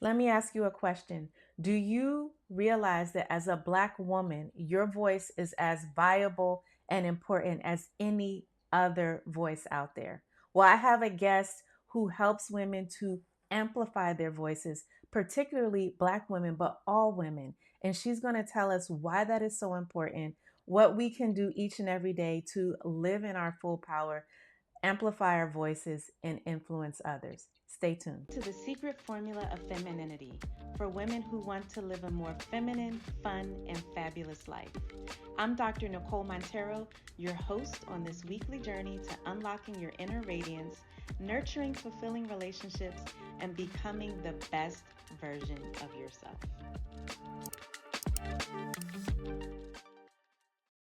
Let me ask you a question. Do you realize that as a Black woman, your voice is as viable and important as any other voice out there? Well, I have a guest who helps women to amplify their voices, particularly Black women, but all women. And she's going to tell us why that is so important, what we can do each and every day to live in our full power, amplify our voices, and influence others. Stay tuned to the Secret Formula of Femininity for women who want to live a more feminine, fun, and fabulous life. I'm Dr. Nicole Montero, your host on this weekly journey to unlocking your inner radiance, nurturing fulfilling relationships, and becoming the best version of yourself.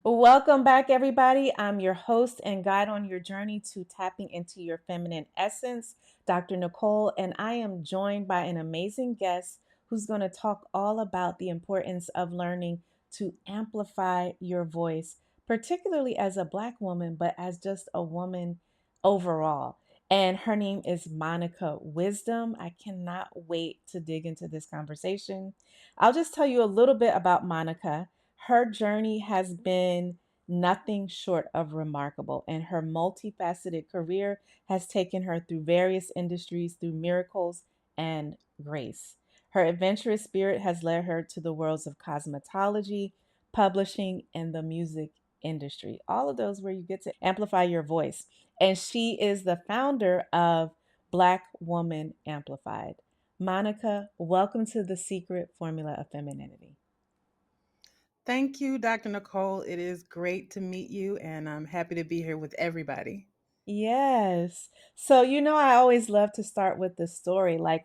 Welcome back, everybody. I'm your host and guide on your journey to tapping into your feminine essence, Dr. Nicole, and I am joined by an amazing guest who's going to talk all about the importance of learning to amplify your voice, particularly as a Black woman, but as just a woman overall. And her name is Monica Wisdom. I cannot wait to dig into this conversation. I'll just tell you a little bit about Monica. Her journey has been nothing short of remarkable, and her multifaceted career has taken her through various industries through miracles and grace. Her adventurous spirit has led her to the worlds of cosmetology, publishing, and the music industry. All of those where you get to amplify your voice. And she is the founder of Black Woman Amplified. Monica, welcome to the Secret Formula of Femininity. Thank you, Dr. Nicole. It is great to meet you, and I'm happy to be here with everybody. Yes. So, I always love to start with the story. Like,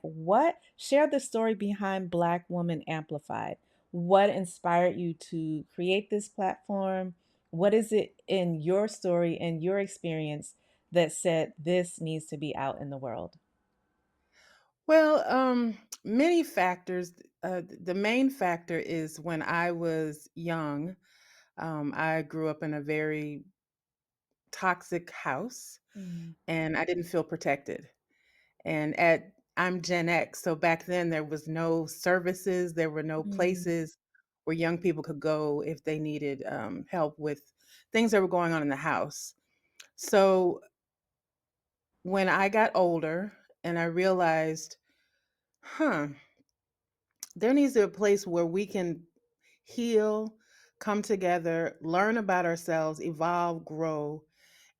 share the story behind Black Woman Amplified. What inspired you to create this platform? What is it in your story and your experience that said this needs to be out in the world? Well, many factors. The main factor is when I was young, I grew up in a very toxic house Mm, and I didn't feel protected. And I'm Gen X, so back then there was no services, there were no mm, places where young people could go if they needed help with things that were going on in the house. So when I got older and I realized, huh, there needs to be a place where we can heal, come together, learn about ourselves, evolve, grow,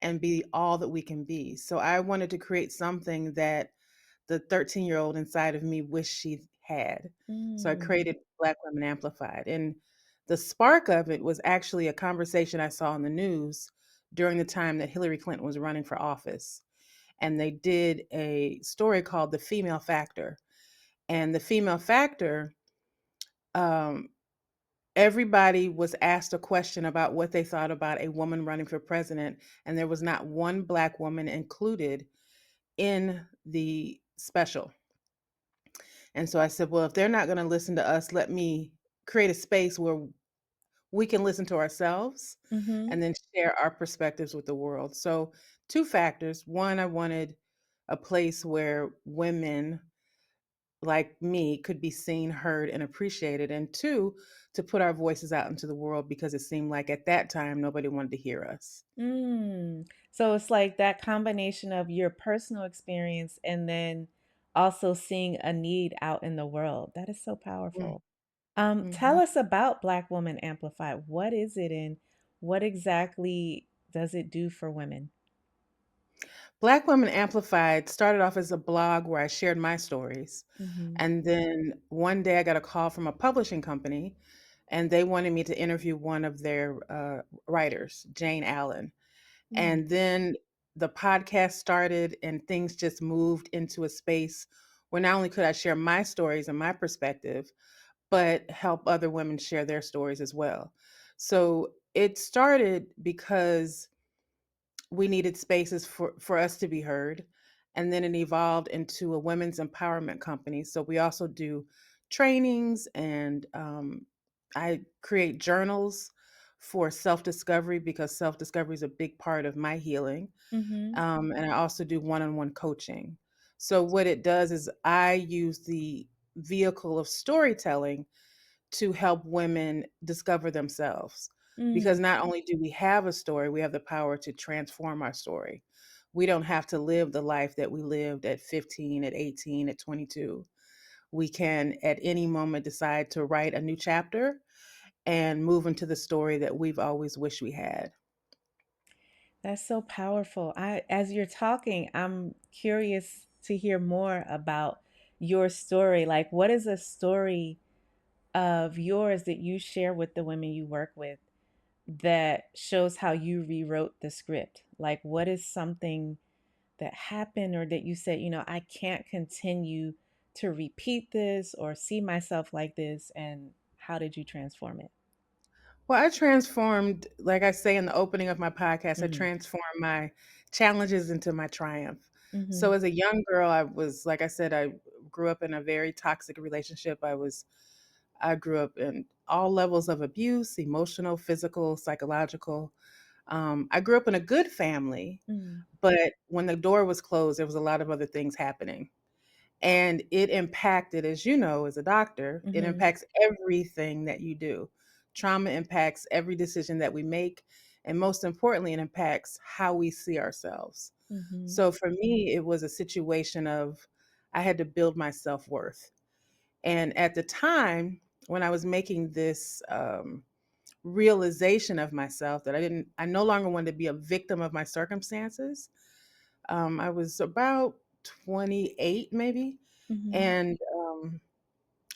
and be all that we can be. So I wanted to create something that the 13-year-old inside of me wished she had. So I mm, created Black Women Amplified. And the spark of it was actually a conversation I saw on the news during the time that Hillary Clinton was running for office. And they did a story called The Female Factor. And the female factor, um, everybody was asked a question about what they thought about a woman running for president, and there was not one Black woman included in the special. And so I said, well, if they're not going to listen to us, let me create a space where we can listen to ourselves mm-hmm, and then share our perspectives with the world. So, two factors. One, I wanted a place where women like me could be seen, heard, and appreciated. And two, to put our voices out into the world because it seemed like at that time nobody wanted to hear us. mm. So it's like that combination of your personal experience and then also seeing a need out in the world. That is so powerful. Tell Mm-hmm. us about Black Woman Amplified. What is it and what exactly does it do for women? Black Women Amplified started off as a blog where I shared my stories. Mm-hmm. And then one day I got a call from a publishing company and they wanted me to interview one of their writers, Jane Allen. Mm, And then the podcast started and things just moved into a space where not only could I share my stories and my perspective, but help other women share their stories as well. So it started because we needed spaces for us to be heard. And then it evolved into a women's empowerment company. So we also do trainings and I create journals for self discovery because self discovery is a big part of my healing. mm-hmm. And I also do one on one coaching. So what it does is I use the vehicle of storytelling to help women discover themselves. Mm, Because not only do we have a story, we have the power to transform our story. We don't have to live the life that we lived at 15, at 18, at 22. We can at any moment decide to write a new chapter and move into the story that we've always wished we had. that's so powerful. As you're talking, I'm curious to hear more about your story. Like, what is a story of yours that you share with the women you work with that shows how you rewrote the script? Like, what is something that happened or that you said, I can't continue to repeat this or see myself like this? And how did you transform it? Well, I transformed, like I say in the opening of my podcast, I Mm-hmm. transformed my challenges into my triumph. Mm-hmm. So as a young girl, I was, like I said, I grew up in a very toxic relationship. I grew up in all levels of abuse, emotional, physical, psychological. I grew up in a good family, Mm, but when the door was closed, there was a lot of other things happening. And it impacted, as you know, as a doctor, it mm-hmm. impacts everything that you do. Trauma impacts every decision that we make. And most importantly, it impacts how we see ourselves. Mm-hmm. So for me, it was a situation of I had to build my self worth. And at the time, when I was making this realization of myself that I no longer wanted to be a victim of my circumstances. I was about 28, maybe, Mm-hmm. and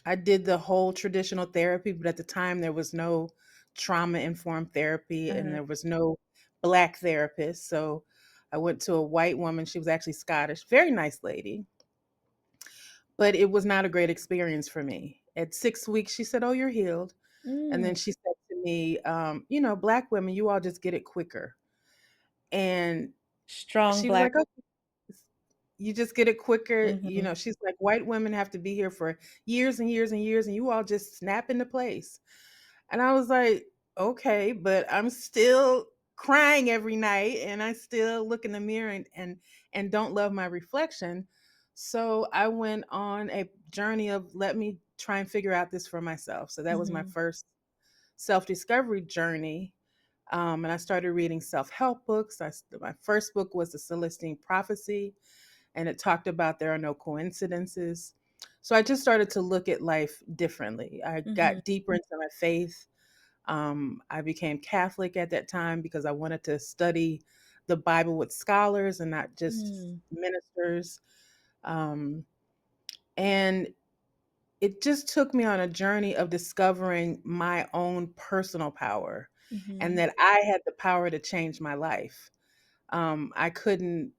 I did the whole traditional therapy, but at the time there was no trauma informed therapy and Uh-huh. there was no black therapist. So I went to a white woman. She was actually Scottish, very nice lady, but it was not a great experience for me. At 6 weeks, she said, "Oh, you're healed." And Mm. then she said to me, Black women, you all just get it quicker. And Strong she was like, black. "Oh, you just get it quicker." Mm-hmm. She's like, "White women have to be here for years and years and years, and you all just snap into place." And I was like, "Okay, but I'm still crying every night, and I still look in the mirror and don't love my reflection." So I went on a journey of let me try and figure out this for myself. So that was my Mm-hmm. first self discovery journey. And I started reading self help books. My first book was The Celestine Prophecy, and it talked about there are no coincidences. So I just started to look at life differently. I Mm-hmm. got deeper into my faith. I became Catholic at that time because I wanted to study the Bible with scholars and not just Mm. ministers. Um, and it just took me on a journey of discovering my own personal power and Mm-hmm. that I had the power to change my life. I couldn't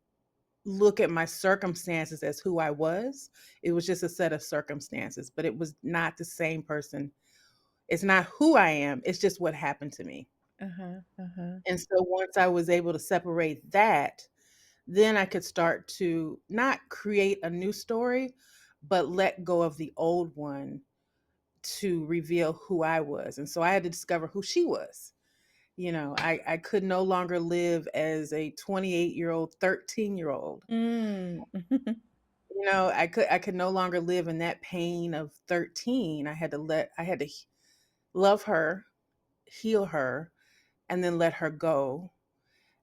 look at my circumstances as who I was. It was just a set of circumstances, but it was not the same person. It's not who I am, it's just what happened to me. Uh-huh. Uh-huh. And so once I was able to separate that, then I could start to not create a new story, but let go of the old one to reveal who I was. And so I had to discover who she was. I could no longer live as a 28-year-old, 13-year-old. Mm. I could no longer live in that pain of 13. I had to love her, heal her, and then let her go,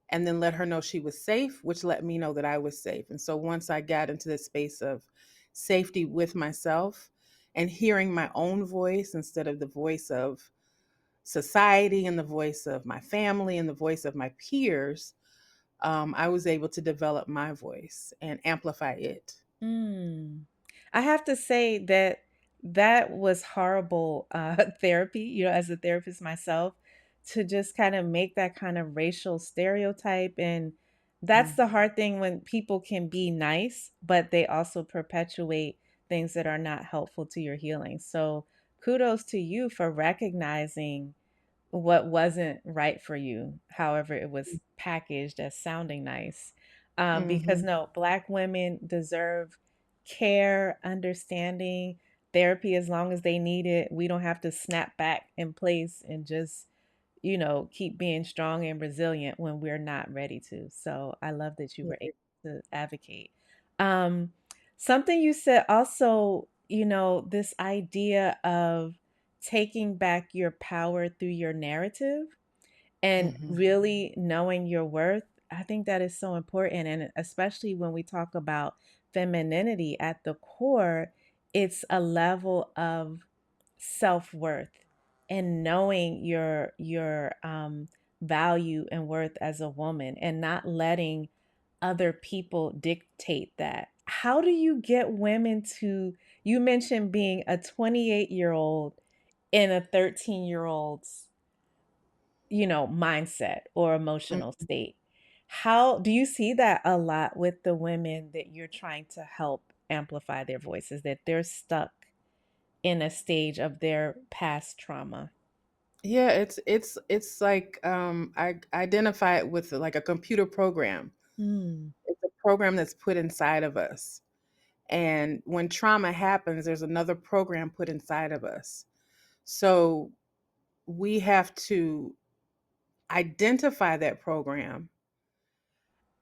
and then let her know she was safe, which let me know that I was safe. And so once I got into the space of safety with myself and hearing my own voice instead of the voice of society and the voice of my family and the voice of my peers, I was able to develop my voice and amplify it. Mm. I have to say that that was horrible therapy, as a therapist myself, to just kind of make that kind of racial stereotype. And that's Mm. the hard thing when people can be nice, but they also perpetuate things that are not helpful to your healing. So kudos to you for recognizing what wasn't right for you, however it was packaged as sounding nice. Because Mhm. no, Black women deserve care, understanding, therapy as long as they need it. We don't have to snap back in place and just, keep being strong and resilient when we're not ready to. So I love that you were able to advocate. Um, Something you said also this idea of taking back your power through your narrative and Mhm. really knowing your worth, I think that is so important. And especially when we talk about femininity at the core, it's a level of self-worth and knowing your value and worth as a woman and not letting other people dictate that. How do you get women to, you mentioned being a 28-year-old in a 13-year-old's, mindset or emotional Mhm. state. How do you see that a lot with the women that you're trying to help amplify their voices, that they're stuck in a stage of their past trauma? Yeah, it's like I identify it with like a computer program. Mm, It's a program that's put inside of us. And when trauma happens, there's another program put inside of us. So we have to identify that program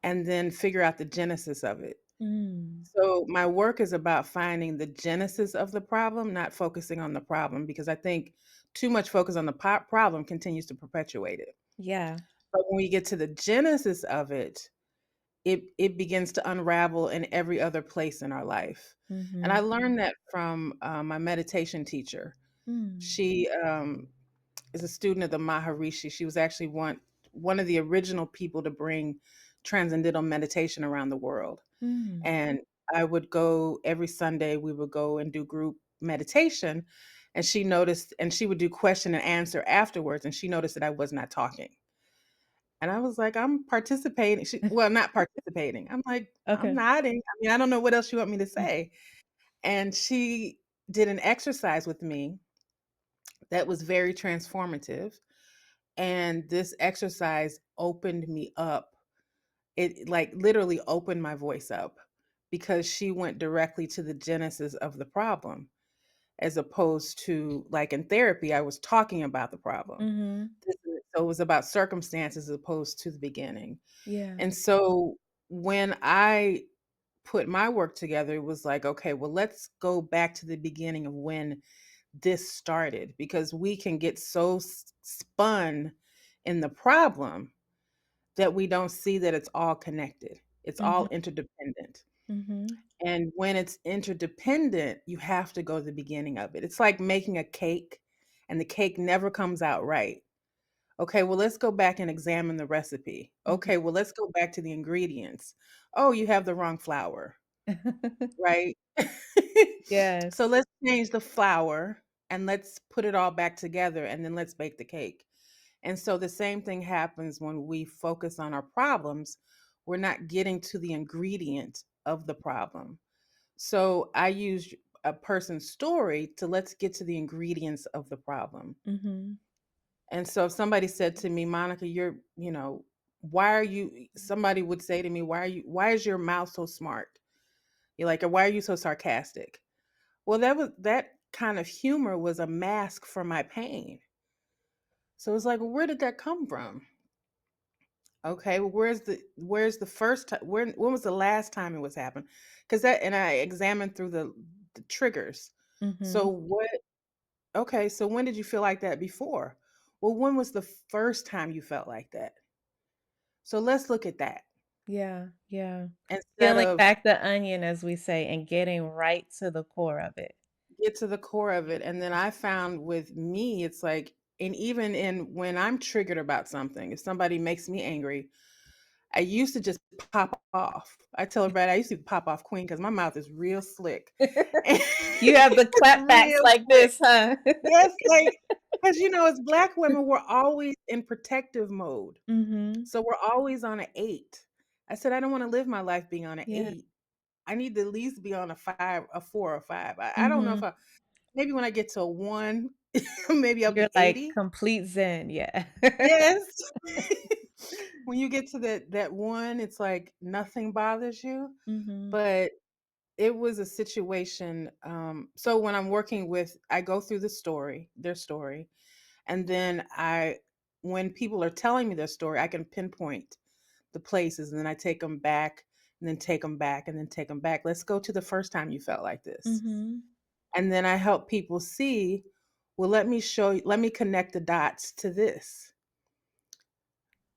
and then figure out the genesis of it. mm, So my work is about finding the genesis of the problem, not focusing on the problem, because I think too much focus on the problem continues to perpetuate it. yeah. But when we get to the genesis of it, it begins to unravel in every other place in our life. And I Mhm. learned that from my meditation teacher. Mm, She is a student of the Maharishi. She was actually one of the original people to bring transcendental meditation around the world. mm, And I would go every Sunday, we would go and do group meditation. And she noticed, and she would do question and answer afterwards. And she noticed that I was not talking. And I was like, I'm participating. Well, not participating. I'm like, I'm okay. nodding. I mean, I don't know what else you want me to Mm, say. And she did an exercise with me that was very transformative. And this exercise opened me up. It like literally opened my voice up because she went directly to the genesis of the problem, as opposed to like in therapy, I was talking about the problem. mhm. So it was about circumstances as opposed to the beginning. Yeah. And so when I put my work together, it was like, okay, well, let's go back to the beginning of when this started because we can get so spun in the problem that we don't see that it's all connected. It's all Mhm, interdependent. mhm, And when it's interdependent, you have to go to the beginning of it. It's like making a cake and the cake never comes out right. Okay, well, let's go back and examine the recipe. mhm. Okay, well, let's go back to the ingredients. Oh, you have the wrong flour, right? So Yes. let's change the flour and let's put it all back together and then let's bake the cake. And so the same thing happens when we focus on our problems. We're not getting to the ingredient of the problem. So I use a person's story to let's get to the ingredients of the problem. Mhm, And so if somebody said to me, Monica, why are you, somebody would say to me, why is your mouth so smart? You're like, why are you so sarcastic? Well, that kind of humor was a mask for my pain. So it's like, well, where did that come from? Okay, well, where's the first time? When was the last time it was happened? Because that, and I examined through the triggers. So mhm. what? Okay, so when did you feel like that before? Well, when was the first time you felt like that? So let's look at that Yeah, yeah. instead Peeling of back the onion, as we say, and getting right to the core of it. get to the core of it. And then I found with me, it's like, and even in when I'm triggered about something, if somebody makes me angry, I used to just pop off. I tell everybody I used to pop off queen because my mouth is real slick. You have the It's clapbacks real like slick. this, huh? Yes, like because as black women, we're always in protective mode. Mhm. So we're always on an 8. I said, I don't want to live my life being on an Yeah. 8. I need to at least be on a 5, a 4 or 5. I don't know if Mhm. I maybe when I get to a 1, maybe I'll You're be like 80. complete zen, yeah. Yes. When you get to that 1, it's like nothing bothers you. Mhm. But it was a situation. So when I'm working with, I go through their story, and then when people are telling me their story, I can pinpoint the places, and then I take them back, and then take them back, and then take them back. Let's go to the first time you felt like this. Mhm. And then I help people see, well, let me show you, let me connect the dots to this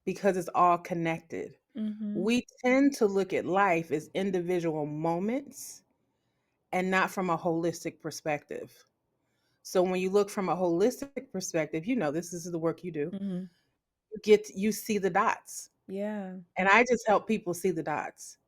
because it's all connected. Mhm. We tend to look at life as individual moments and not from a holistic perspective. So when you look from a holistic perspective, this is the work you do. Mhm. You see the dots. Yeah. And I just help people see the dots.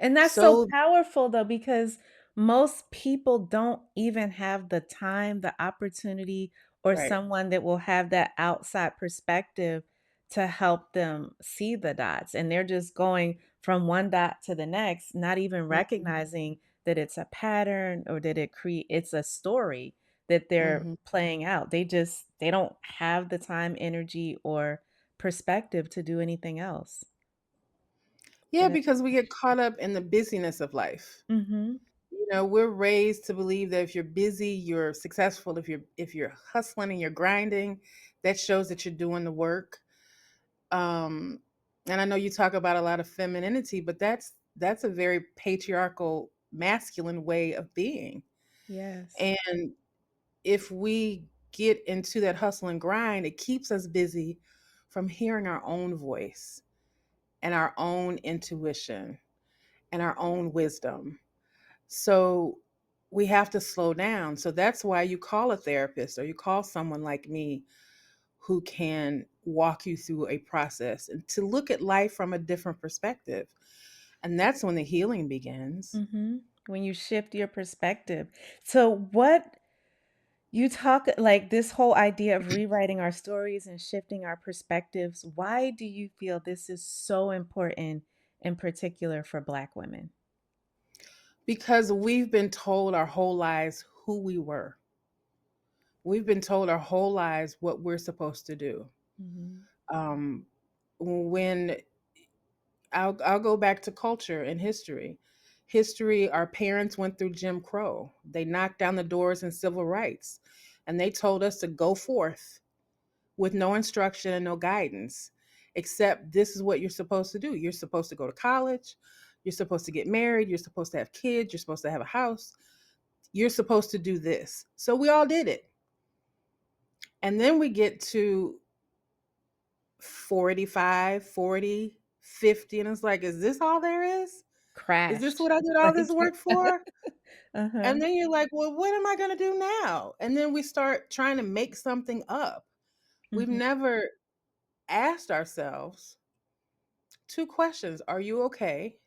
And that's so So powerful though, because most people don't even have the time, the opportunity, or right. someone that will have that outside perspective to help them see the dots. And they're just going from one dot to the next, not even Mhm, recognizing that it's a pattern or that it's a story that they're mhm. playing out. They don't have the time, energy, or perspective to do anything else. Yeah, And because we get caught up in the busyness of life. Mhm. We're raised to believe that if you're busy, you're successful. If you're hustling and you're grinding, that shows that you're doing the work. Um, and I know you talk about a lot of femininity, but that's a very patriarchal, masculine way of being. Yes. And if we get into that hustle and grind, it keeps us busy from hearing our own voice and our own intuition and our own wisdom. So we have to slow down. So that's why you call a therapist or you call someone like me who can walk you through a process and to look at life from a different perspective. And that's when the healing begins. Mhm. When you shift your perspective. So what you talk like this whole idea of rewriting our stories and shifting our perspectives, why do you feel this is so important in particular for Black women? Because we've been told our whole lives who we were. We've been told our whole lives what we're supposed to do. Mhm. Um, when I'll go back to culture and history. History, our parents went through Jim Crow. They knocked down the doors in civil rights, and they told us to go forth with no instruction and no guidance, except this is what you're supposed to do. You're supposed to go to college. You're supposed to get married. You're supposed to have kids. You're supposed to have a house. You're supposed to do this. So we all did it. And then we get to 45, 40, 50, and it's like, is this all there is? Is this Crashed. what I did all Like this work for? Uh-huh. And then you're like, well, what am I going to do now? And then we start trying to make something up. We've Mhm. never asked ourselves two questions. Are you okay?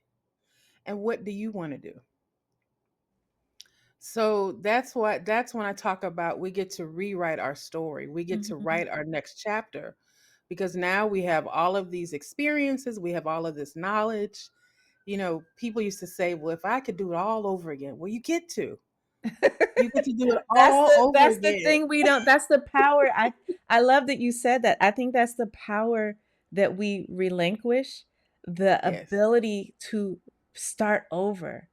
And what do you want to do? So that's when I talk about we get to rewrite our story. We get to Mhm. write our next chapter because now we have all of these experiences, we have all of this knowledge. People used to say, well, if I could do it all over again, well, you get to. You get to do it all over That's the again. thing we don't that's the power. I love that you said that. I think that's the power that we relinquish, the Yes. ability to start over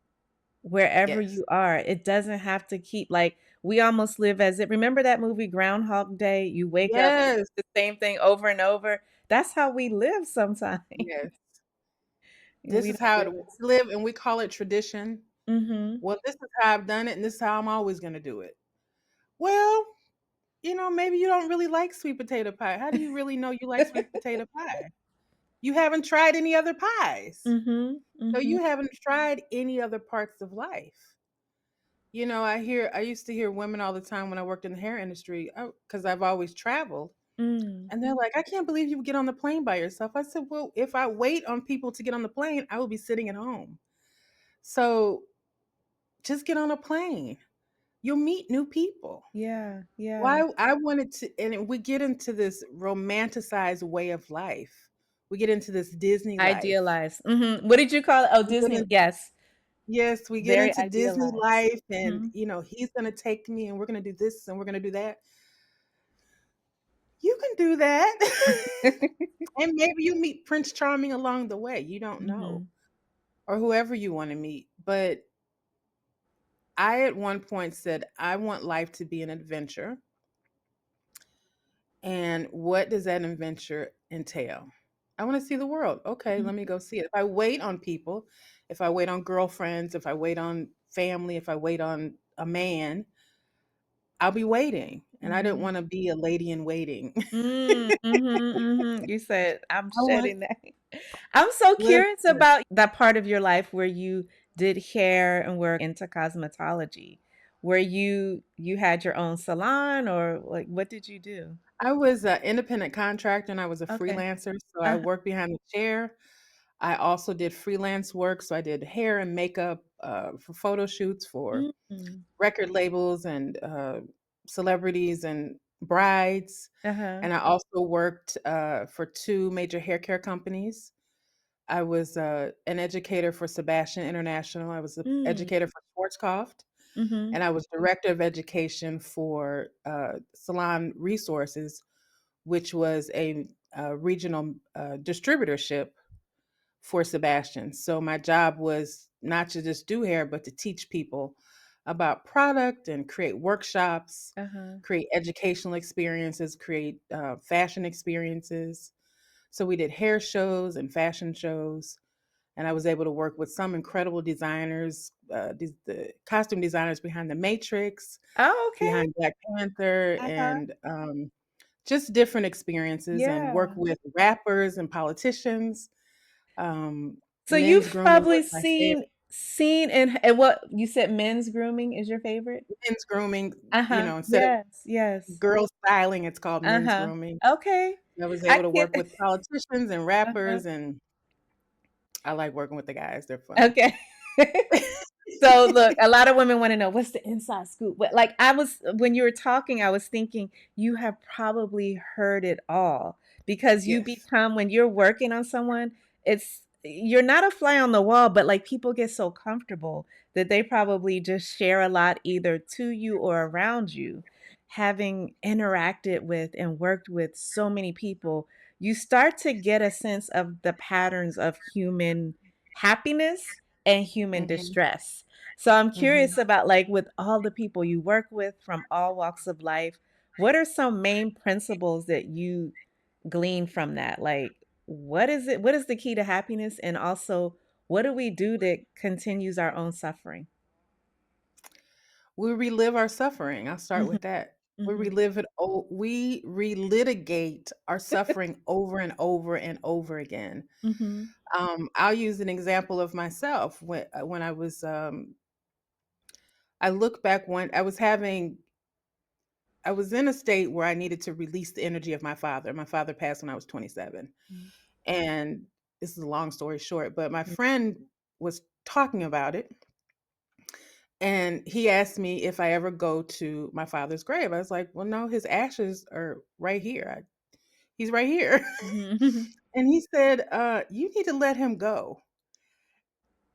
wherever Yes. you are. It doesn't have to keep like we almost live as it. Remember that movie Groundhog Day? You wake up and Yes. it's the same thing over and over. That's how we live sometimes. Yes. This We is don't how we realize. live, and we call it tradition. Mhm. Well, this is how I've done it, and this is how I'm always going to do it. Well, maybe you don't really like sweet potato pie. How do you really know you like sweet potato pie? You haven't tried any other pies. Mhm. So Mhm. you haven't tried any other parts of life. I used to hear women all the time when I worked in the hair industry because I've always traveled. Mm. And they're like, I can't believe you would get on the plane by yourself. I said, well, if I wait on people to get on the plane, I will be sitting at home. So just get on a plane. You'll meet new people. Yeah, yeah. Why I wanted to, and we get into this romanticized way of life. We get into this Disney life. Idealized. Mhm. What did you call it? Oh, We get Disney. in, Yes. yes, we get Very into Disney idealized. life, and Mhm. he's gonna take me, and we're gonna do this, and we're gonna do that. You can do that, and maybe you meet Prince Charming along the way. You don't know, Mhm. or whoever you want to meet. But I, at one point, said I want life to be an adventure. And what does that adventure entail? I want to see the world. Okay, let me Mhm. go see it. If I wait on people, if I wait on girlfriends, if I wait on family, if I wait on a man, I'll be waiting, and I didn't Mhm. want to be a lady in waiting. Mm, mhm, mhm. You said, "I'm I want shedding that." I'm so curious listen. about that part of your life where you did hair and were into cosmetology. Where you had your own salon or, like, what did you do? I was an independent contractor and I was a Okay. freelancer, so I Uh-huh. worked behind the chair. I also did freelance work, so I did hair and makeup for photo shoots for Mm. record labels and celebrities and brides. Uh-huh. And I also worked for two major hair care companies. I was an educator for Sebastian International. I was an Mm. educator for Schwarzkopf, Mhm. and I was director of education for Salon Resources, which was a regional distributorship for Sebastian. So my job was not to just do hair, but to teach people about product and create workshops, Uh-huh. create educational experiences, create fashion experiences. So we did hair shows and fashion shows, and I was able to work with some incredible designers, the costume designers behind The Matrix, Oh, okay. behind Black Panther, Uh-huh. and just different experiences, and work Yeah. with rappers and politicians. So Men's you've grooming was probably my favorite. seen and what you said men's grooming is your favorite? Men's grooming, Uh-huh. instead of Yes, yes. girl styling, it's called men's Uh-huh. grooming. Okay. I was I able to can work with politicians and Uh-huh. rappers, and I like working with the guys. They're fun. Okay. So look, a lot of women wanna know what's the inside scoop. But like I was when you were talking, I was thinking you have probably heard it all because you Yes. become when you're working on someone, it's you're not a fly on the wall, but like people get so comfortable that they probably just share a lot either to you or around you. Having interacted with and worked with so many people, you start to get a sense of the patterns of human happiness and human Mhm, distress. So I'm mhm. curious about like with all the people you work with from all walks of life, what are some main principles that you glean from that? Like what is the key to happiness and also what do we do that continues our own suffering? We relive our suffering. I'll start Mhm, with that. mhm, We relitigate our suffering over and over and over again. mhm, I'll use an example of myself when I look back when I was in a state where I needed to release the energy of my father. My father passed when I was 27. mhm, And this is a long story short, but my mhm, friend was talking about it, and he asked me if I ever go to my father's grave. I was like, "Well, no, his ashes are right here. He's right here." mhm, And he said, "You need to let him go."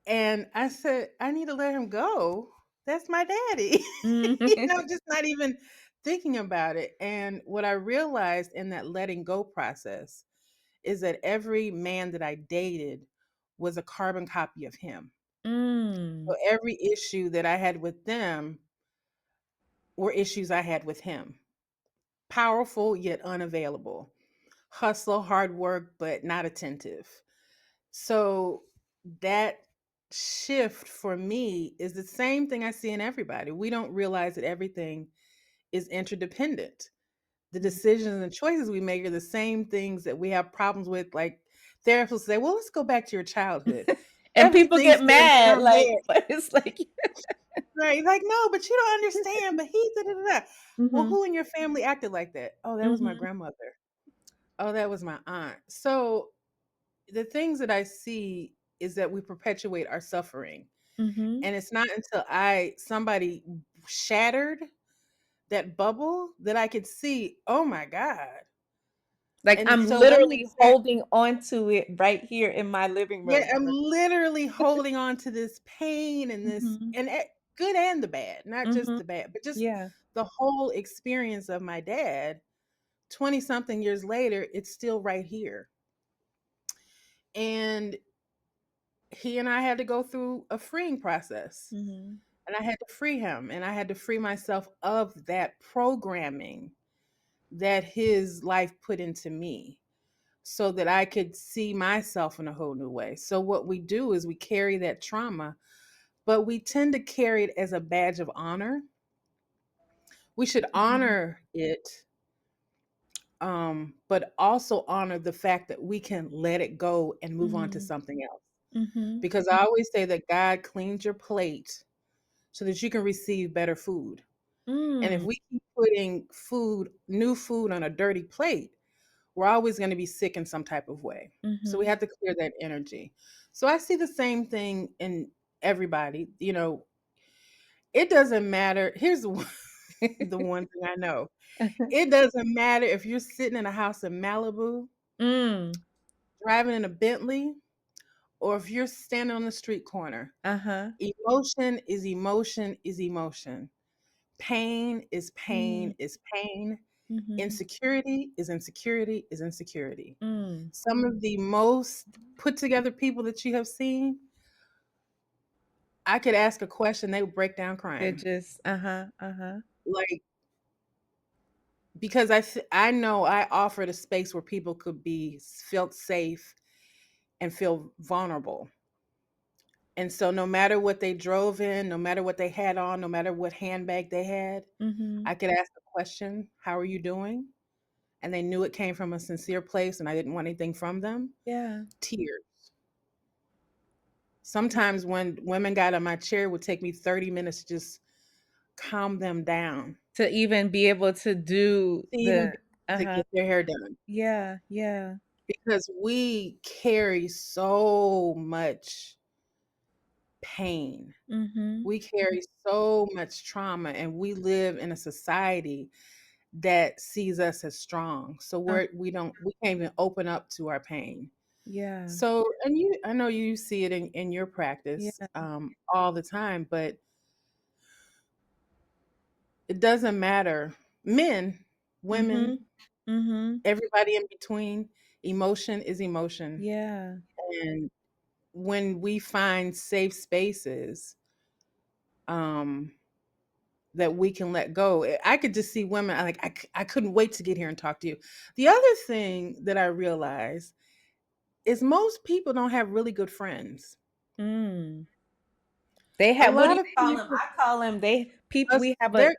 And I said, "I need to let him go? That's my daddy." mhm, Just not even thinking about it. And what I realized in that letting go process is that every man that I dated was a carbon copy of him. So mm, every issue that I had with them were issues I had with him. Powerful yet unavailable. Hustle, hard work, but not attentive. So that shift for me is the same thing I see in everybody. We don't realize that everything is interdependent. The mhm. decisions and choices we make are the same things that we have problems with. Like therapists say, well, let's go back to your childhood. And people Everything's get still in mad your like head. but it's like Right? Like, no, but you don't understand. But he da, da, da, da. Well, Mhm, who in your family acted like that? Oh, that was my mhm, grandmother. Oh, that was my aunt. So the things that I see is that we perpetuate our suffering. mhm. And it's not until I somebody shattered that bubble that I could see, oh my God. Like, And I'm so let me literally say, holding on to it right here in my living yeah, room. I'm literally holding on to this pain and this Mhm, and good and the bad, not just mhm, the bad, but just yeah, the whole experience of my dad 20 something years later, it's still right here. And he and I had to go through a freeing process. mhm, And I had to free him, and I had to free myself of that programming that his life put into me so that I could see myself in a whole new way. So, what we do is we carry that trauma, but we tend to carry it as a badge of honor. We should Mhm. honor it, but also honor the fact that we can let it go and move on to Mhm. something else. Mhm. Because I always say that God cleans your plate so that you can receive better food. And if Mm. we keep putting new food on a dirty plate, we're always going to be sick in some type of way. So we Mhm. have to clear that energy. So I see the same thing in everybody. It doesn't matter. Here's the one thing I know. It doesn't matter if you're sitting in a house in Malibu, Mm. driving in a Bentley, or if you're standing on the street corner. Uh-huh. Emotion is emotion is emotion. Pain is pain Mm. is pain. Mhm. Insecurity is insecurity is insecurity. Mm. Some of the most put together people that you have seen, I could ask a question, they would break down They're crying. just uh-huh, uh-huh. Like, because I know I offered a space where people could be felt safe and feel vulnerable. And so no matter what they drove in, no matter what they had on, no matter what handbag they had, Mhm. I could ask the question, "How are you doing?" And they knew it came from a sincere place and I didn't want anything from them. Yeah. Tears. Sometimes when women got on my chair, it would take me 30 minutes to just calm them down To even be able to do to even the be able to uh-huh. get their hair done Yeah, yeah. because we carry so much pain. Mhm. We carry so much trauma and we live in a society that sees us as strong. So Uh, we can't even open up to our pain. yeah. So, I know you see it in your practice Yeah. all the time, but it doesn't matter. Men, Mhm. women, Mhm. everybody in between, emotion is emotion. Yeah. And when we find safe spaces, um, that we can let go, I could just see women. I couldn't wait to get here and talk to you. The other thing that I realize is most people don't have really good friends. Mm. They A have what do lot you of call them? people, I call them they people us, we have a they're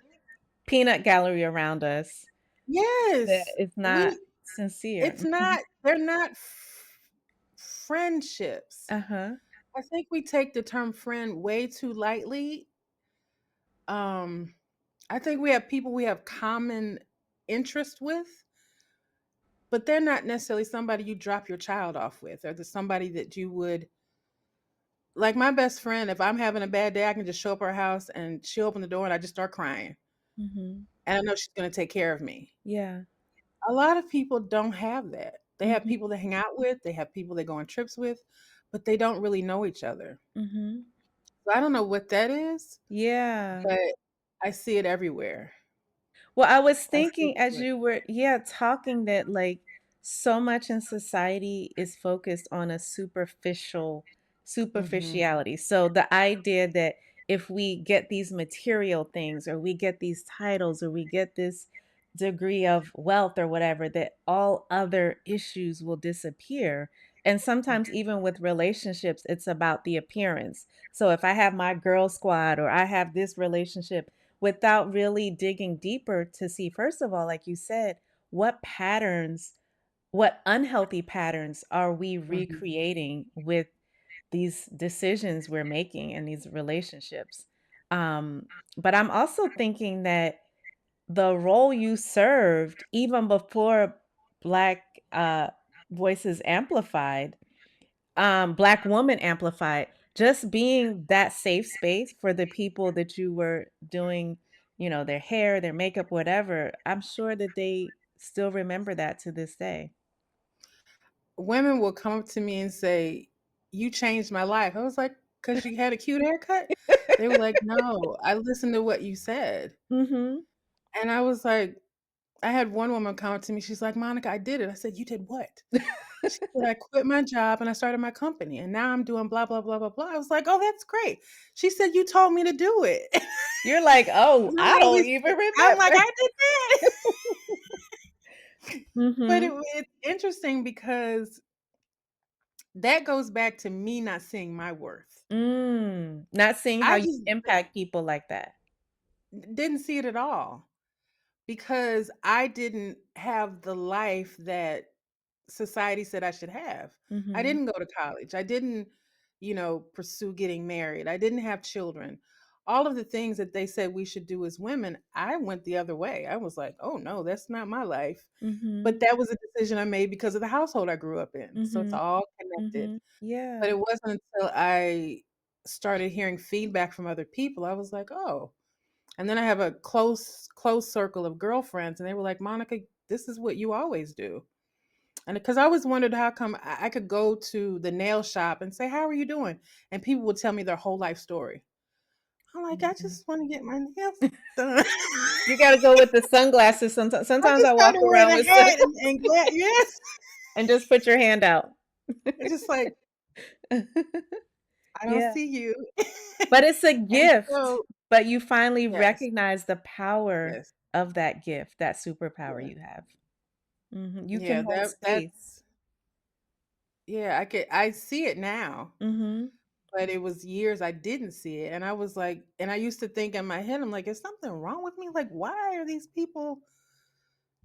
peanut gallery around us that yes, is not we sincere. it's not they're not friendships. Uh-huh. I think we take the term friend way too lightly. Um, I think we have people we have common interest with, but they're not necessarily somebody you drop your child off with, or the somebody that you would like. My best friend, if I'm having a bad day, I can just show up at her house and she'll open the door and I just start crying, Mhm. and I know she's going to take care of me. Yeah. A lot of people don't have that. They have Mhm. people they hang out with, they have people they go on trips with, but they don't really know each other. Mhm. So I don't know what that is, Yeah. but I see it everywhere. Well, I was I see it thinking as everywhere. you were, yeah, talking that like so much in society is focused on a Mhm, superficiality. So the idea that if we get these material things or we get these titles or we get this degree of wealth or whatever, that all other issues will disappear. And sometimes even with relationships, it's about the appearance. So if I have my girl squad or I have this relationship without really digging deeper to see, first of all, like you said, what patterns, what unhealthy patterns are we mhm, recreating with these decisions we're making in these relationships? But I'm also thinking that the role you served, even before Black Voices Amplified, Black Woman Amplified, just being that safe space for the people that you were doing, their hair, their makeup, whatever, I'm sure that they still remember that to this day. women will come up to me and say, "You changed my life." I was like, "'Cause you had a cute haircut?" They were like, "No, I listened to what you said." Mhm. And I was like, I had one woman come up to me, she's like, "Monica, I did it." I said, "You did what?" She said, "I quit my job and I started my company, and now I'm doing blah, blah, blah, blah, blah." I was like, "Oh, that's great." She said, "You told me to do it." You're like, "Oh, And I I don't was even I'm like, remember." "I did that." But Mhm. it's interesting because that goes back to me not seeing my worth. Not seeing how I you just impact people like that. didn't see it at all. because I didn't have the life that society said I should have. I Mhm. didn't go to college. I didn't, pursue getting married. I didn't have children. All of the things that they said we should do as women, I went the other way. I was like, "Oh no, that's not my life." But Mhm. that was a decision I made because of the household I grew up in. So it's Mhm. all connected. Mhm. But Yeah. it wasn't until I started hearing feedback from other people, I was like, "Oh." And then I have a close circle of girlfriends, and they were like, "Monica, this is what you always do." And because I always wondered how come I could go to the nail shop and say, "How are you doing?" And people would tell me their whole life story. I'm like, "I Mhm. just want to get my nails done." You gotta go with the sunglasses sometimes. I Sometimes I just got walk to wear around the with sun hat and glad, yes. and just put your hand out. It's just like, I don't Yeah. see you. But it's a And gift, so, but you finally yes, recognize the power yes, of that gift, that superpower yeah, you have. Mhm. You can yeah. hold space. That's yeah. I see it now, Mhm. but it was years I didn't see it, and I was like, and I used to think in my head, I'm like, is something wrong with me? Like, why are these people?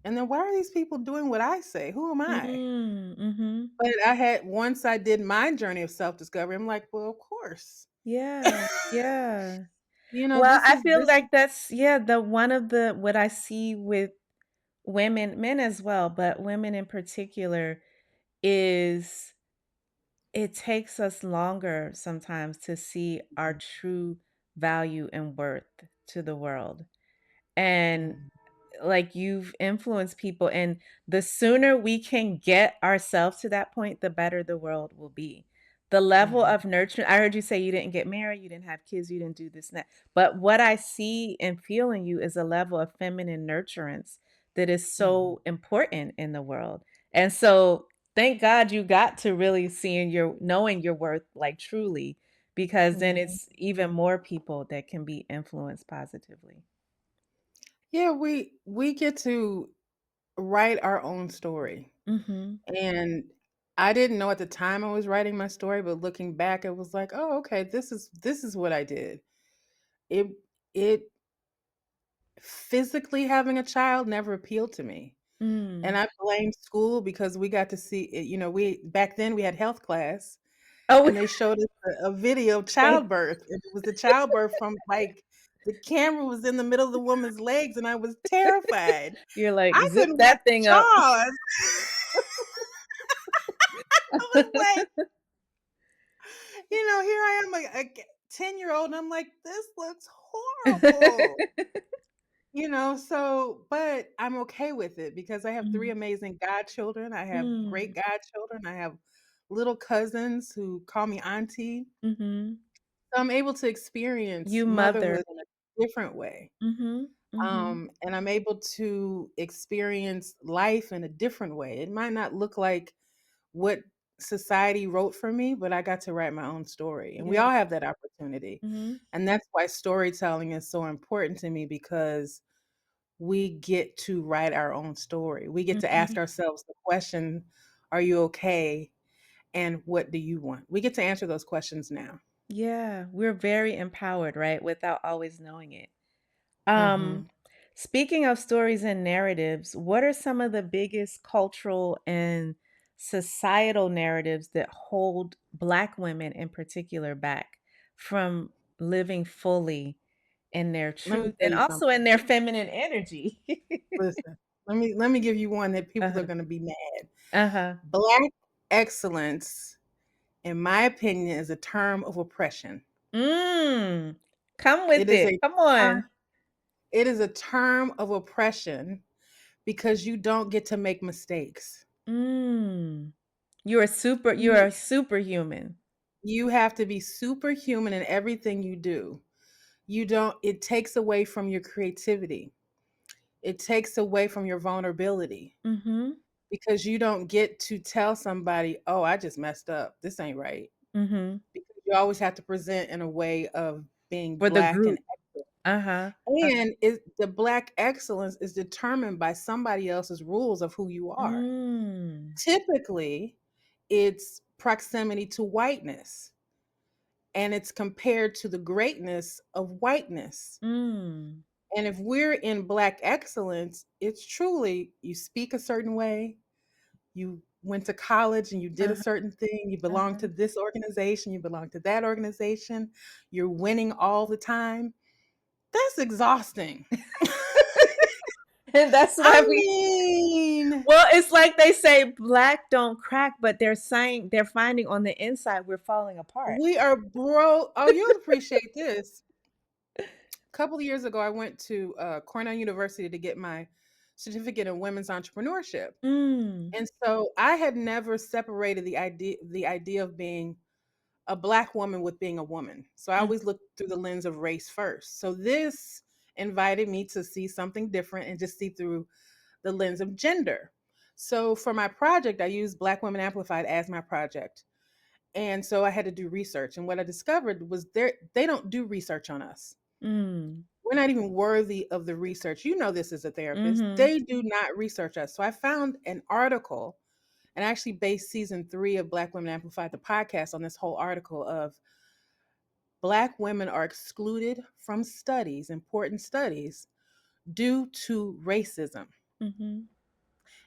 And then why are these people doing what I say? Who am I? Mm, mhm. But I had once I did my journey of self-discovery, I'm like, well, of course. Yeah, yeah. You know, Well, this I is feel this is like that's yeah, the one of the what I see with women, men as well, but women in particular is it takes us longer sometimes to see our true value and worth to the world. And Mhm, like you've influenced people and the sooner we can get ourselves to that point, the better the world will be. The level mhm, of nurturing, I heard you say you didn't get married, you didn't have kids, you didn't do this and that. But what I see and feel in you is a level of feminine nurturance that is mhm, so important in the world. And so thank God you got to really seeing your knowing your worth like truly, because then mhm. it's even more people that can be influenced positively. Yeah, we get to write our own story. Mhm. And I didn't know at the time I was writing my story, but looking back, it was like, oh, okay, this is what I did. It it physically having a child never appealed to me. And Mm. I blame school because we got to see it, we back then we had health class Oh, and they showed us a video of they childbirth. And it was the childbirth from like the camera was in the middle of the woman's legs and I was terrified. you're like, I "Zip couldn't watch that thing up." Jaws. I was like, here I am, a 10-year-old, and I'm like, this looks horrible. But I'm okay with it because I have three Mhm. amazing godchildren. I have great Mm. godchildren. I have little cousins who call me auntie. Mhm. So I'm able to experience You mother. motherhood in a different way. Mhm. Mhm. And I'm able to experience life in a different way. It might not look like what society wrote for me, but I got to write my own story. And we Yeah. all have that opportunity. Mhm. And that's why storytelling is so important to me because we get to write our own story. We get to ask Mhm. ourselves the question, are you okay? And what do you want? We get to answer those questions now. Yeah, we're very empowered, right, without always knowing it. Um, Mhm. Speaking of stories and narratives, what are some of the biggest cultural and societal narratives that hold Black women in particular back from living fully in their Let me truth tell and you also in something. their feminine energy? Listen, let me give you one that people are Uh-huh. going to be mad. Uh-huh. Black excellence, in my opinion, is a term of oppression. Mm. Come It with is it. a Come term on. it is a term of oppression because you don't get to make mistakes. Mm. You're You a superhuman. you have to be superhuman in everything you do. You don't it takes away from your creativity. It takes away from your vulnerability Mhm. because you don't get to tell somebody, "Oh, I just messed up. This ain't right." Mhm. Because you always have to present in a way of being For the black and group. Uh-huh. and the black excellence is determined by somebody else's rules of who you are. Mm. Typically, it's proximity to whiteness and it's compared to the greatness of whiteness. Mm. And if we're in Black excellence, it's truly you speak a certain way, you went to college and you did a Uh-huh, certain thing, you belong uh-huh. to this organization, you belong to that organization, you're winning all the time. That's exhausting. And that's I why we mean, well, it's like they say black don't crack, but they're saying they're finding on the inside we're falling apart. we are broke. Oh, you'll appreciate this. A couple of years ago, I went to Cornell University to get my certificate in women's entrepreneurship. Mm, And so I had never separated the idea of being a Black woman with being a woman. So I mm, always looked through the lens of race first. So this invited me to see something different and just see through the lens of gender. So for my project, I used Black Women Amplified as my project. And so I had to do research. And what I discovered was they don't do research on us. mm, We're not even worthy of the research. You know this as a therapist. mhm, They do not research us. So I found an article and I actually based season 3 of Black Women Amplified, the podcast, on this whole article of Black women are excluded from studies, important studies, due to racism. mhm,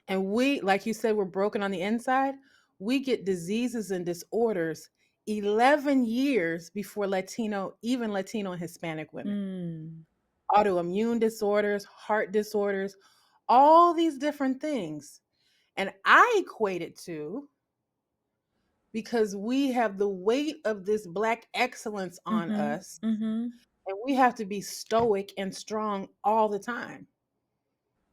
And we, like you said, we're broken on the inside. We get diseases and disorders 11 years before even Latino and Hispanic women. mm, Autoimmune disorders, heart disorders, all these different things. And I equate it to because we have the weight of this Black excellence on mhm, us, mhm, and we have to be stoic and strong all the time.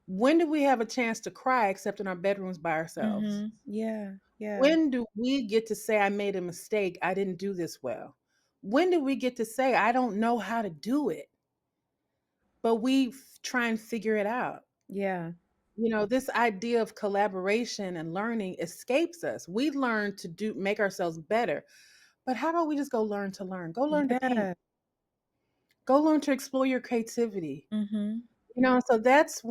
When do we have a chance to cry except in our bedrooms by ourselves? mhm. Yeah, yeah, When do we get to say, I made a mistake? I didn't do this well? When do we get to say, I don't know how to do it? But try and figure it out. yeah, This idea of collaboration and learning escapes us. We learn to make ourselves better. But how about we just go learn to learn? Go learn to paint. yeah. Go learn to explore your creativity. Mhm. So that's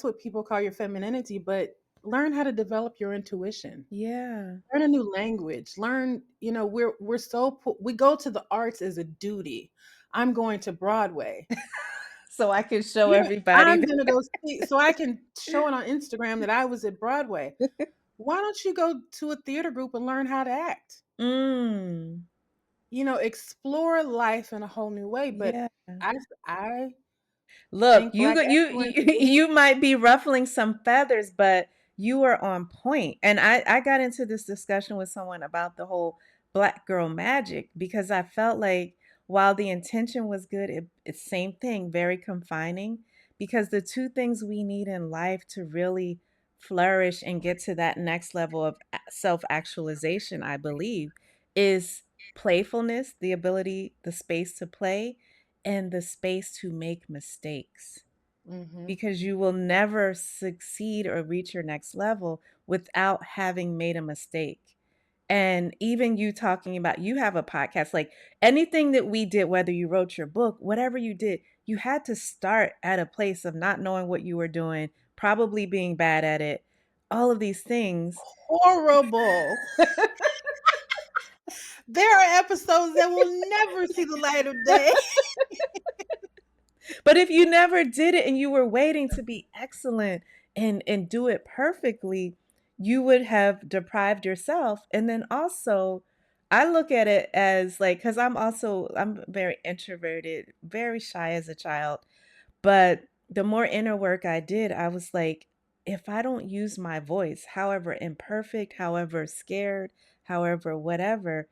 what people call your femininity, but learn how to develop your intuition. Yeah. Learn a new language. Learn, we go to the arts as a duty. I'm going to Broadway. So I can show Yeah, everybody I'm that gonna go see so I can show it on Instagram that I was at Broadway. Why don't you go to a theater group and learn how to act? Mm, Explore life in a whole new way. But yeah. I Look, think Black excellence is you might be ruffling some feathers, but you are on point. And I got into this discussion with someone about the whole black girl magic because I felt like while the intention was good, it's same thing, very confining. Because the two things we need in life to really flourish and get to that next level of self actualization, I believe, is playfulness, the ability, the space to play and the space to make mistakes Mhm. because you will never succeed or reach your next level without having made a mistake. And even you talking about you have a podcast, like anything that we did, whether you wrote your book, whatever you did, you had to start at a place of not knowing what you were doing, probably being bad at it, all of these things. Horrible. There are episodes that will never see the light of day. But if you never did it and you were waiting to be excellent and do it perfectly, you would have deprived yourself. And then also, I look at it as like cuz I'm very introverted, very shy as a child, but the more inner work I did, I was like if I don't use my voice, however imperfect, however scared, however whatever,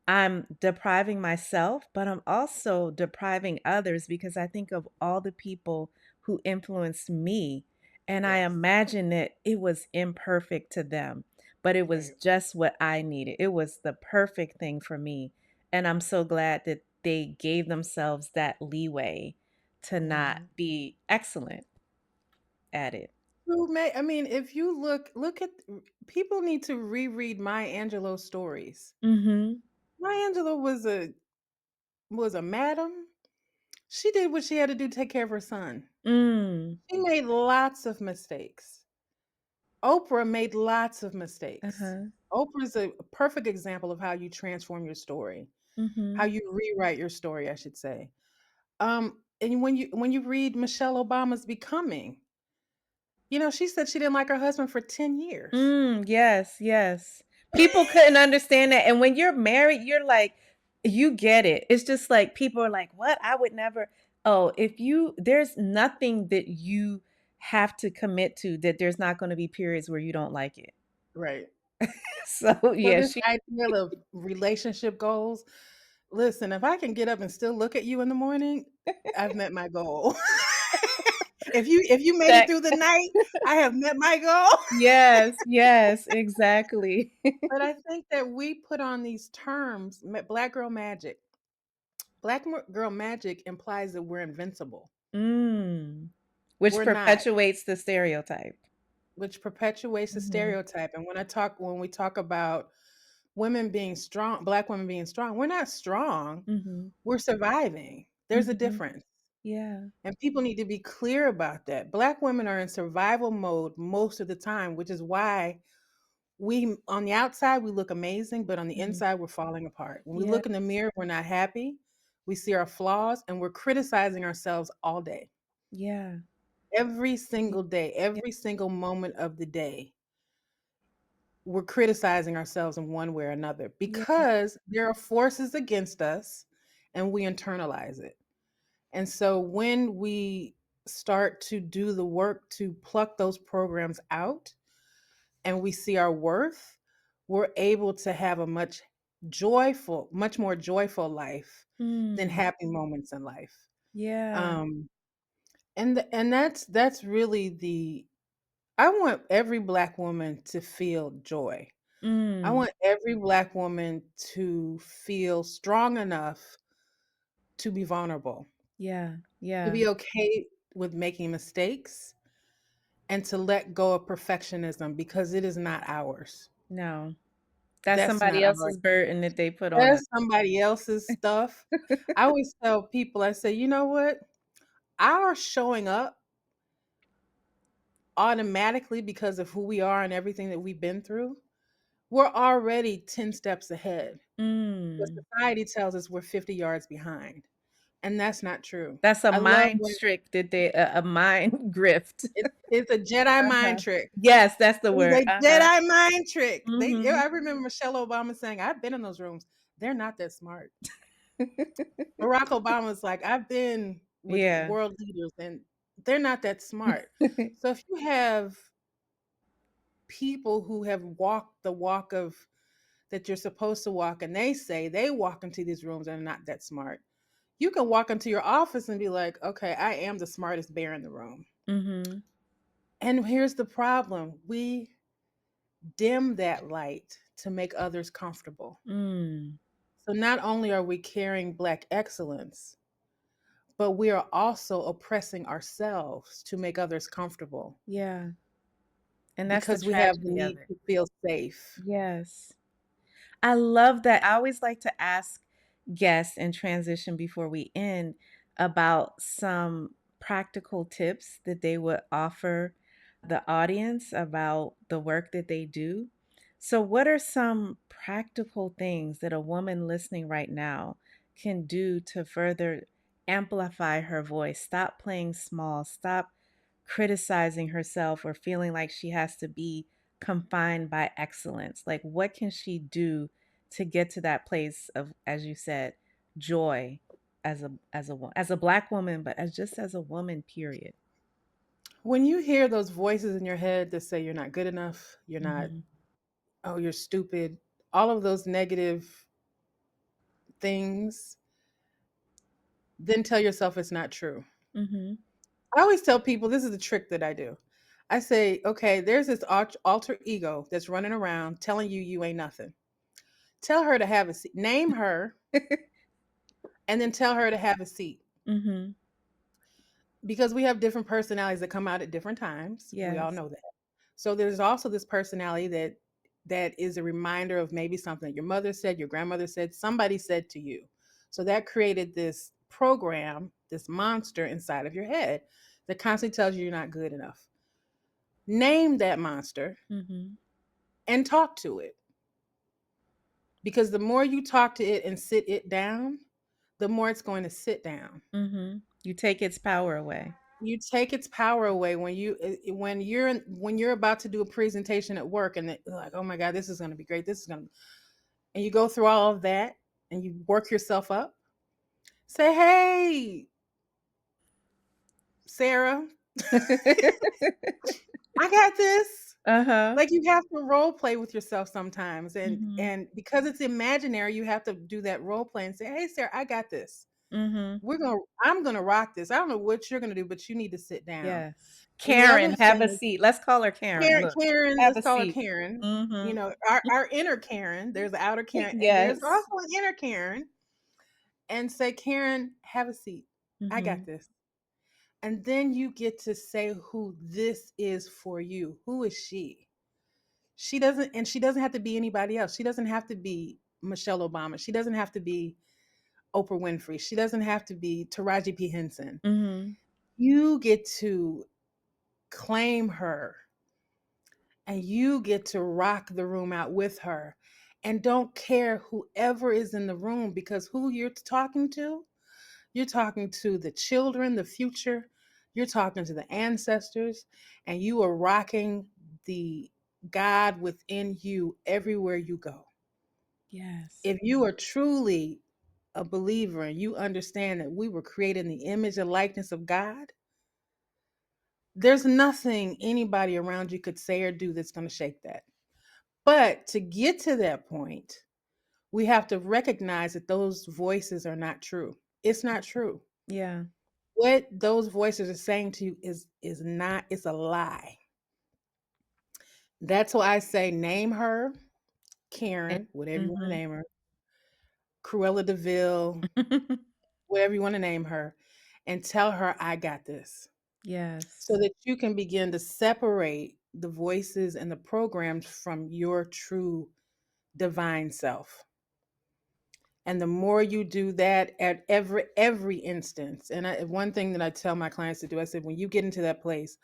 I'm depriving myself, but I'm also depriving others because I think of all the people who influenced me. And I Yes. imagine that it was imperfect to them, but it was Right. just what I needed. It was the perfect thing for me. And I'm so glad that they gave themselves that leeway to not Mhm. be excellent at it. I mean, if you look at people need to reread Maya Angelou's stories. Mhm. Maya Angelou was a madam. She did what she had to do to take care of her son. Mm. She made lots of mistakes. Oprah made lots of mistakes. Uh-huh. Oprah's a perfect example of how you transform your story, how Mhm. you rewrite your story, I should say. And when you read Michelle Obama's Becoming, she said she didn't like her husband for 10 years. Yes, yes. People couldn't understand that, and when you're married, you're like you get it. It's just like people are like, "What? I would never." Oh, if you there's nothing that you have to commit to that there's not gonna be periods where you don't like it. Right. So, So yeah, this she idea of relationship goals, listen, if I can get up and still look at you in the morning, I've met my goal. If you made it check. through the night, I have met my goal. Yes, yes, exactly. But I think that we put on these terms, black girl magic. Girl magic implies that we're invincible. Mm. Which We're not, perpetuates the stereotype. which perpetuates the Mhm, stereotype. And when we talk about women being strong, black women being strong, we're not strong. mhm, We're surviving. There's a mhm. difference. Yeah. And people need to be clear about that. Black women are in survival mode most of the time, which is why we on the outside we look amazing, but on the Mhm. inside we're falling apart. When we Yeah, look in the mirror, we're not happy. We see our flaws and we're criticizing ourselves all day. yeah, Every yeah, single day, yeah, every single moment of the day, we're criticizing ourselves in one way or another yeah. because there are forces against us and we internalize it. And so when we start to do the work to pluck those programs out and we see our worth, we're able to have a much more joyful life than Mm, happy moments in life. yeah. Um, and that's really the I want every black woman to feel joy. I Mm, want every black woman to feel strong enough to be vulnerable, yeah, to yeah. be okay with making mistakes, and to let go of perfectionism because it is not ours. No, that's That's somebody not ours. else's burden that they put on us. That's somebody else's stuff. I always tell people, I say, you know what? Our showing up automatically because of who we are and everything that we've been through, we're already 10 steps ahead. But Mm. society tells us we're 50 yards behind. And that's not true. That's a I love mind when trick that they a mind grift. it's a Jedi mind Uh-huh. trick. Yes, that's the It's word. a Uh-huh. Jedi mind trick. Mhm. I remember Michelle Obama saying, I've been in those rooms. They're not that smart. Barack Obama's like, I've been with Yeah. world leaders and they're not that smart. So if you have people who have walked the walk of that you're supposed to walk and they say they walk into these rooms and are not that smart, you can walk into your office and be like, okay, I am the smartest bear in the room. Mhm. And here's the problem: we dim that light to make others comfortable. Mm. So not only are we carrying Black excellence, but we are also oppressing ourselves to make others comfortable Yeah. And that's the because we have the tragedy of need it. to feel safe. Yes. I love that. I always like to ask guests in transition before we end about some practical tips that they would offer the audience about the work that they do. So, what are some practical things that a woman listening right now can do to further amplify her voice? Stop playing small, stop criticizing herself or feeling like she has to be confined by excellence. Like, what can she do to get to that place of, as you said, joy as a black woman, but as just as a woman, period. When you hear those voices in your head that say you're not good enough, you're not, Mhm. oh, you're stupid, all of those negative things, then tell yourself it's not true. Mhm. I always tell people this is the trick that I do. I say, okay, there's this alter ego that's running around telling you you ain't nothing. Tell her to have a seat. Name her and then tell her to have a seat. Mhm. Because we have different personalities that come out at different times. We all Yes. know that. So there's also this personality that is a reminder of maybe something your mother said, your grandmother said, somebody said to you. So that created this program, this monster inside of your head that constantly tells you you're not good enough. Name that monster Mhm. and talk to it. Because the more you talk to it and sit it down, the more it's going to sit down. Mhm. You take its power away. You take its power away when when you're about to do a presentation at work and they're like, oh my God, this is going to be great. This is going to, and you go through all of that and you work yourself up. Say, hey, Sarah, I got this. Uh-huh. Like you have to role play with yourself sometimes, Mhm. and because it's imaginary, you have to do that role play and say, "Hey, Sarah, I got this. Mhm. I'm gonna rock this. I don't know what you're gonna do, but you need to sit down." Yes. And the other Karen, have a thing is seat. Let's call her Karen. Look. Karen, Have let's a call her seat. Karen. You Mhm. know, our inner Karen. There's the outer Karen, and there's Yes. also an inner Karen. And say, Karen, have a seat. I got Mhm. this. And then you get to say who this is for you. Who is she? She doesn't have to be anybody else. She doesn't have to be Michelle Obama. She doesn't have to be Oprah Winfrey. She doesn't have to be Taraji P. Henson. Mhm. You get to claim her and you get to rock the room out with her. And don't care whoever is in the room because who you're talking to the children, the future, you're talking to the ancestors, and you are rocking the God within you everywhere you go. Yes. If you are truly a believer and you understand that we were created in the image and likeness of God, there's nothing anybody around you could say or do that's going to shake that. But to get to that point, we have to recognize that those voices are not true. It's not true. Yeah. What those voices are saying to you is not, it's a lie. That's why I say name her And Karen, whatever you want to mhm. name her, Cruella DeVille, whatever you want to name her, and tell her I got this. So Yes. that you can begin to separate the voices and the programs from your true divine self. And the more you do that at every instance, and one thing that I tell my clients to do, I said, when you get into that place,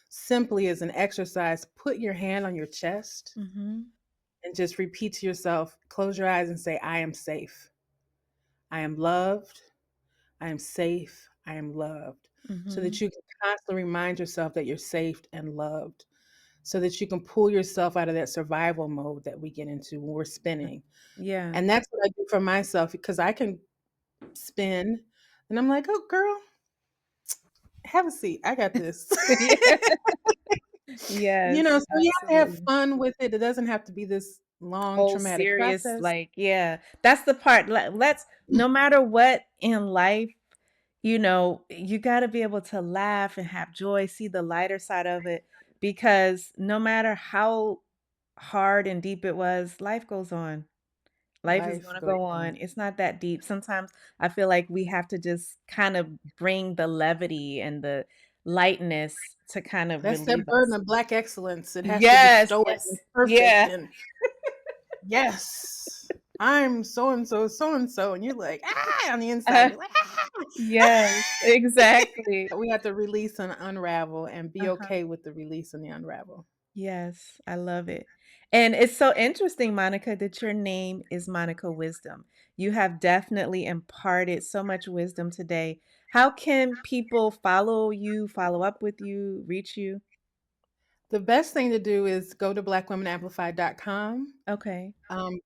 simply as an exercise, put your hand on your chest Mhm. and just repeat to yourself, close your eyes and say, I am safe. I am loved. I am safe. I am loved. So that Mhm. you can constantly remind yourself that you're safe and loved. So that you can pull yourself out of that survival mode that we get into when we're spinning. Yeah. And that's what I do for myself because I can spin and I'm like, oh, girl, have a seat. I got this. Yeah. Yes, So you have to have absolutely. fun with it. It doesn't have to be this long, Whole traumatic serious, process. like, yeah. That's the part. Let's no matter what in life, you gotta be able to laugh and have joy, see the lighter side of it, because no matter how hard and deep it was, life goes on. Life is Life gonna goes go on. on. It's not that deep. Sometimes I feel like we have to just kind of bring the levity and the lightness to kind of That's that relieve burden us. of Black excellence. It has to be Yes, stoic and yes. perfect. Yeah. And yes, I'm so and so, so and so. And you're like, on the inside, Uh, you're like, yes, exactly. We have to release and unravel and be Uh-huh. okay with the release and the unravel. Yes, I love it. And it's so interesting, Monica, that your name is Monica Wisdom. You have definitely imparted so much wisdom today. How can people follow you, follow up with you, reach you? The best thing to do is go to blackwomenamplified.com. Okay.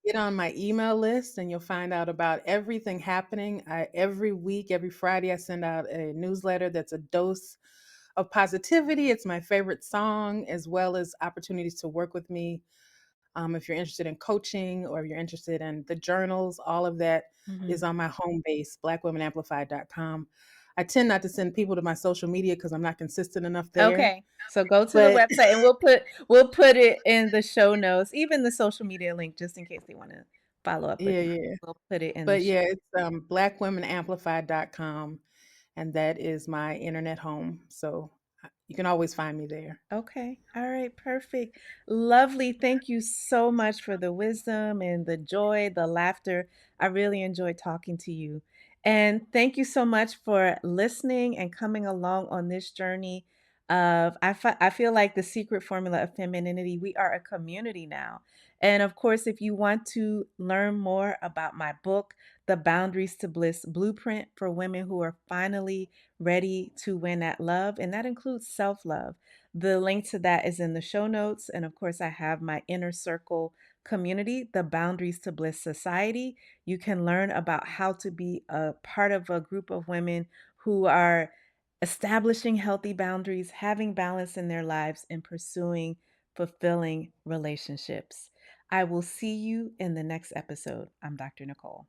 Get on my email list and you'll find out about everything happening. Every week, every Friday, I send out a newsletter that's a dose of positivity. It's my favorite song, as well as opportunities to work with me. If you're interested in coaching or you're interested in the journals, all of that Mhm. is on my home base, blackwomenamplified.com. I tend not to send people to my social media because I'm not consistent enough there. Okay. So go to the But website and we'll put it in the show notes, even the social media link just in case they want to follow up with yeah, Monica. yeah. We'll put it in the But show. yeah, it's blackwomenamplified.com, and that is my internet home. So you can always find me there. Okay. All right. Perfect. Lovely. Thank you so much for the wisdom and the joy, the laughter. I really enjoyed talking to you. And thank you so much for listening and coming along on this journey. of I feel like the secret formula of femininity, we are a community now. And of course, if you want to learn more about my book, The Boundaries to Bliss Blueprint for Women Who Are Finally Ready to Win at Love, and that includes self-love. The link to that is in the show notes. And of course, I have my inner circle community, the Boundaries to Bliss Society. You can learn about how to be a part of a group of women who are establishing healthy boundaries, having balance in their lives, and pursuing fulfilling relationships. I will see you in the next episode. I'm Dr. Nicole.